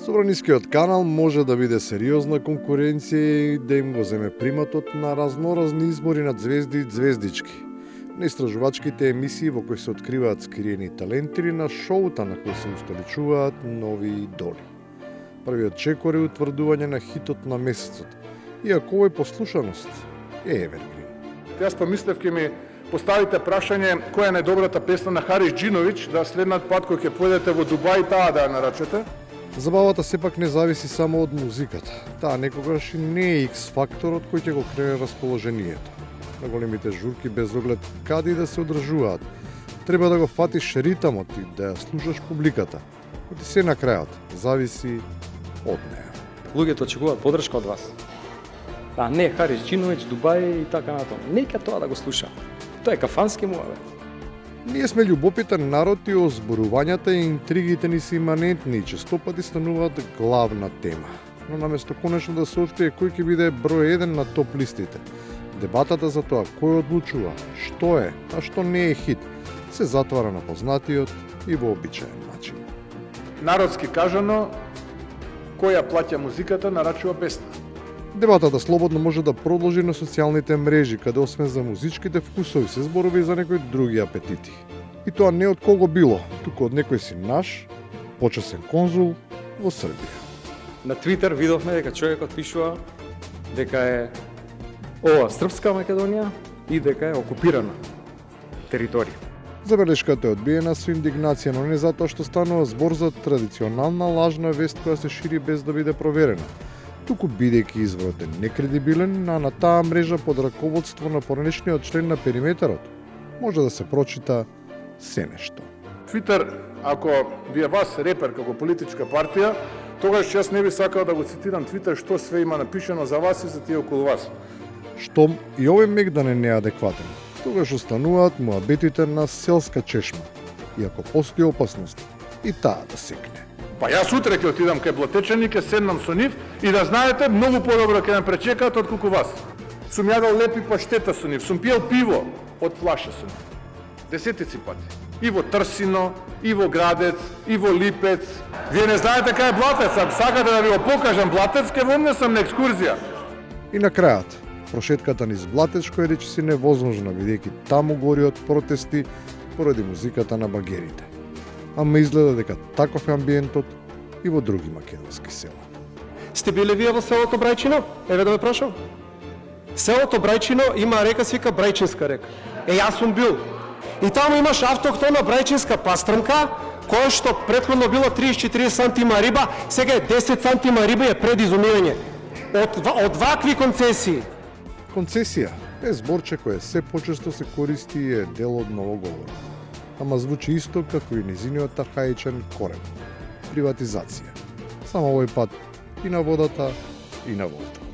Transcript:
Собранискиот канал може да биде сериозна конкуренција и да им го земе приматот на разноразни избори на звезди и звездички, на истражувачките емисии во кои се откриваат скриени таленти или на шоута на кои се устоличуваат нови идоли. Првиот чекор е утврдување на хитот на месецот, иако овој послушаност е евергрин. Јас помислев ке ми поставите прашање која е најдобрата песна на Харис Џиновиќ, да следнат пат кој ќе појдете во Дубај таа да ја нарачете. Забавата сепак не зависи само од музиката. Таа некогаш и не е X-факторот кој ќе го крене расположението. На големите журки без оглед каде и да се одржуваат, треба да го фатиш ритамот и да ја слушаш публиката. Оти се на крајот зависи од неа. Луѓето очекуваат подршка од вас. А не Харис Џиновиќ, Дубај и така натаму. Нека тоа да го слуша. Тоа е кафански муавет. Ние сме љубопитен народ и озборувањата и интригите ни се иманентни и честопати стануваат главна тема. Но наместо конечно да се открие кој ќе биде број 1 на топ листите, дебатата за тоа кој одлучува, што е, а што не е хит, се затвара на познатиот и вообичаен начин. Народски кажано, која плаќа музиката нарачува песна. Дебатата слободно може да продолжи на социјалните мрежи, каде освен за музичките вкусови се зборови и за некои други апетити. И тоа не од кого било, туку од некој си наш, почесен конзул во Србија. На Твитер видовме дека човекот пишува дека е ова српска Македонија и дека е окупирана територија. Забелешката е одбиена со индигнација, но не затоа што станува збор за традиционална лажна вест која се шири без да биде проверена, туку бидејќи изворот е некредибилен, на таа мрежа под раководство на поранешниот член на периметарот може да се прочита се нешто. Твитер, ако ви е вас репер како политичка партија, тогаш јас не би сакал да го цитирам Твитер што све има напишано за вас и за тие околу вас. Штом и овој мегдан е неадекватен, тогаш остануваат муабетите на селска чешма, иако постои опасност и таа да секне. Па јас утре ќе отидам кај Блатечани, ќе седнам со нив и да знаете, многу подобро ќе ме пречекаат отколку вас. Сум јадал лепи паштета со нив, сум пиел пиво од флаша со нив. Десетици пати. И во Трсино, и во Градец, и во Липец. Вие не знаете кај е Блатец, ако сакате да ви го покажам Блатец, ке вонесам на екскурзија. И на крајот, прошетката низ Блатец кој речиси невозможна, бидејќи таму гори од протести поради музиката на багерите. Ама изгледа дека таков е амбиентот и во други македонски села. Сте биле вие во селото Брајчино? Еве да ме прашам. Селото Брајчино има река свика Брајчинска река. Јас сум бил. И таму имаш автохтона брајчинска пастрмка, која што претходно било 30-40 сантима риба, сега е 10 сантима риба и е пред изумирање. Од вакви концесии. Концесија е зборче кое се почесто се користи и е дел од новоговорот. Ама звучи исто како и низиниот архаичен корен – приватизација. Само овој пат и на водата и на воздух.